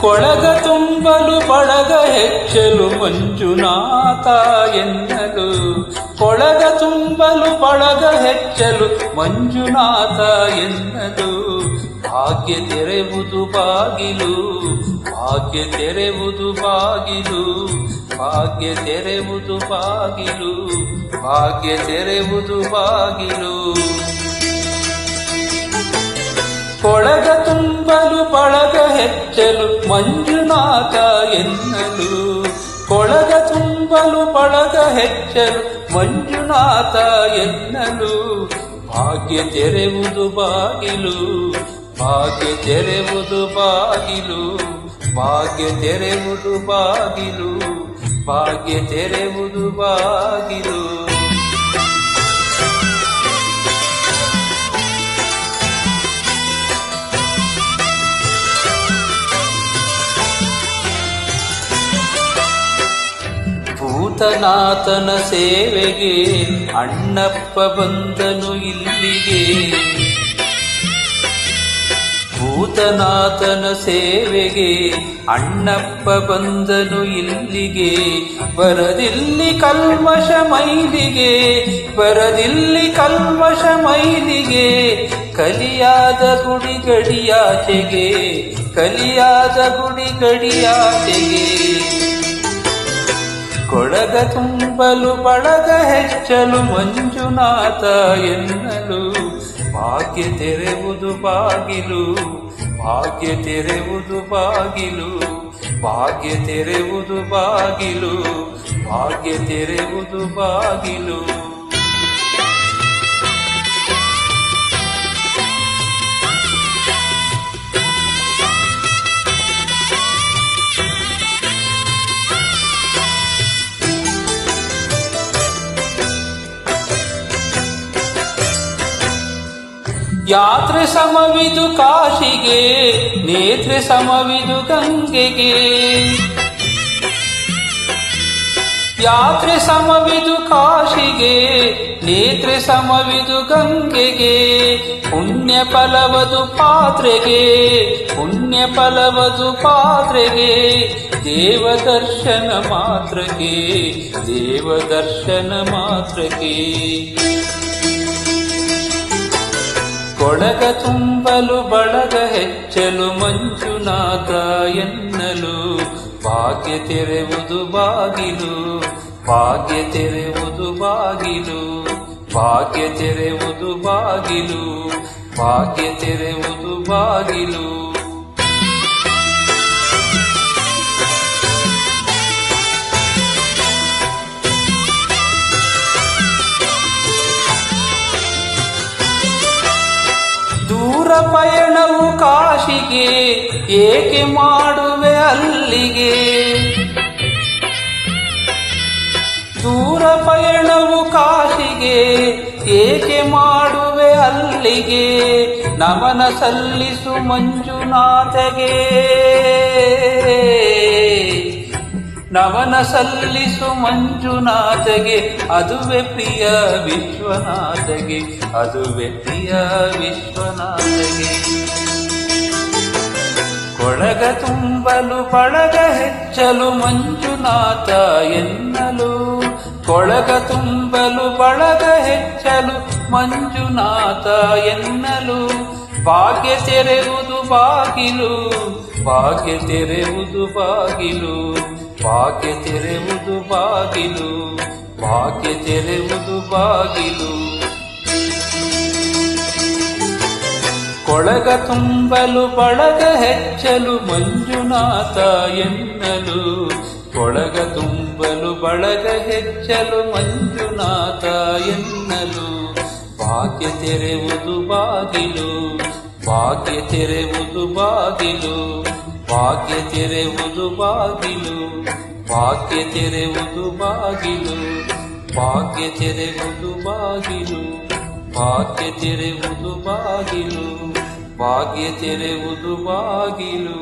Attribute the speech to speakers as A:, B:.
A: ಕೊಳಗ ತುಂಬಲು ಬಳಗ ಹೆಚ್ಚಲು ಮಂಜುನಾಥ ಎನ್ನಲು, ಕೊಳಗ ತುಂಬಲು ಬಳಗ ಹೆಚ್ಚಲು ಮಂಜುನಾಥ ಎನ್ನಲು. ಭಾಗ್ಯ ತೆರೆವುದು ಬಾಗಿಲು, ಭಾಗ್ಯ ತೆರೆವುದು ಬಾಗಿಲು, ಭಾಗ್ಯ ತೆರೆವುದು ಬಾಗಿಲು, ಭಾಗ್ಯ ತೆರೆವುದು ಬಾಗಿಲು. ಕೊಳಗ ತುಂಬಲು ಬಳಗ ಹೆಚ್ಚಲು ಮಂಜುನಾಥ ಎನ್ನಲು, ಕೊಳಗ ತುಂಬಲು ಬಳಗ ಹೆಚ್ಚಲು ಮಂಜುನಾಥ ಎನ್ನಲು. ಭಾಗ್ಯ ತೆರೆವುದು ಬಾಗಿಲು, ಭಾಗ್ಯ ತೆರೆವುದು ಬಾಗಿಲು, ಭಾಗ್ಯ ತೆರೆವುದು ಬಾಗಿಲು, ಭಾಗ್ಯ ತೆರೆವುದು ಬಾಗಿಲು. ಭೂತನಾಥನ ಸೇವೆಗೆ ಅಣ್ಣಪ್ಪ ಬಂದನು ಇಲ್ಲಿಗೆ, ಭೂತನಾಥನ ಸೇವೆಗೆ ಅಣ್ಣಪ್ಪ ಬಂದನು ಇಲ್ಲಿಗೆ. ಬರದಿಲ್ಲಿ ಕಲ್ಮಶ ಮೈಲಿಗೆ, ಬರದಿಲ್ಲಿ ಕಲ್ಮಶ ಮೈಲಿಗೆ, ಕಲಿಯಾದ ಗುಡಿ ಗಡಿಯಾಚೆಗೆ, ಕಲಿಯಾದ ಗುಡಿ ಗಡಿಯಾಚೆಗೆ. ಕೊಳಗ ತುಂಬಲು ಬಳಗ ಹೆಚ್ಚಲು ಮಂಜುನಾಥ ಎನ್ನಲು. ಭಾಗ್ಯ ತೆರೆವುದು ಬಾಗಿಲು, ಭಾಗ್ಯ ತೆರೆವುದು ಬಾಗಿಲು, ಭಾಗ್ಯ ತೆರೆವುದು ಬಾಗಿಲು, ಭಾಗ್ಯ ತೆರೆವುದು ಬಾಗಿಲು. ಯಾತ್ರೆ ಸಮವಿದು ಕಾಶಿಗೆ, ನೇತ್ರೆ ಸಮವಿದು ಗಂಗೆಗೆ, ಯಾತ್ರೆ ಸಮವಿದು ಕಾಶಿಗೆ, ನೇತ್ರೆ ಸಮವಿದು ಗಂಗೆಗೆ. ಪುಣ್ಯ ಫಲವದು ಪಾತ್ರೆಗೆ, ಪುಣ್ಯ ಫಲವದು ಪಾತ್ರೆಗೆ, ದೇವದರ್ಶನ ಮಾತ್ರಕ್ಕೆ, ದೇವದರ್ಶನ ಮಾತ್ರಕ್ಕೆ. ಕೊಳಗ ತುಂಬಲು ಬಳಗ ಹೆಚ್ಚಲು ಮಂಜುನಾಥ ಎನ್ನಲು. ಭಾಗ್ಯ ತೆರೆವುದು ಬಾಗಿಲು, ಭಾಗ್ಯ ತೆರೆವುದು ಬಾಗಿಲು, ಭಾಗ್ಯ ತೆರೆವುದು ಬಾಗಿಲು, ಭಾಗ್ಯ ತೆರೆವುದು ಬಾಗಿಲು. ದೂರ ಪಯಣವು ಕಾಶಿಗೆ, ಏಕೆ ಮಾಡುವೆ ಅಲ್ಲಿಗೆ, ದೂರ ಪಯಣವು ಕಾಶಿಗೆ, ಏಕೆ ಮಾಡುವೆ ಅಲ್ಲಿಗೆ. ನಮನ ಸಲ್ಲಿಸು ಮಂಜುನಾಥಗೆ, ನಮನ ಸಲ್ಲಿಸು ಮಂಜುನಾಥಗೆ. ಅದುವೆ ಪ್ರಿಯ ವಿಶ್ವನಾಥಗೆ, ಅದುವೆ ಪ್ರಿಯ ವಿಶ್ವನಾಥಗೆ. ಕೊಳಗ ತುಂಬಲು ಬಳಗ ಹೆಚ್ಚಲು ಮಂಜುನಾಥ ಎನ್ನಲು, ಕೊಳಗ ತುಂಬಲು ಬಳಗ ಹೆಚ್ಚಲು ಮಂಜುನಾಥ ಎನ್ನಲು. ಭಾಗ್ಯ ತೆರೆವುದು ಬಾಗಿಲು, ಭಾಗ್ಯ ತೆರೆವುದು ಬಾಗಿಲು, ಭಾಗ್ಯ ತೆರೆವುದು ಬಾಗಿಲು, ಭಾಗ್ಯ ತೆರೆವುದು ಬಾಗಿಲು. ಕೊಳಗ ತುಂಬಲು ಬಳಗ ಹೆಚ್ಚಲು ಮಂಜುನಾಥ ಎನ್ನಲು, ಕೊಳಗ ತುಂಬಲು ಬಳಗ ಹೆಚ್ಚಲು ಮಂಜುನಾಥ ಎನ್ನಲು. ಭಾಗ್ಯ ತೆರೆವುದು ಬಾಗಿಲು, ಭಾಗ್ಯ ತೆರೆವುದು ಬಾಗಿಲು, ಭಾಗ್ಯ ತೆರೆವುದು ಬಾಗಿಲು, ಭಾಗ್ಯ ತೆರೆವುದು ಬಾಗಿಲು, ಭಾಗ್ಯ ತೆರೆವುದು ಬಾಗಿಲು, ಭಾಗ್ಯ ತೆರೆವುದು ಬಾಗಿಲು, ಭಾಗ್ಯ ತೆರೆವುದು ಬಾಗಿಲು.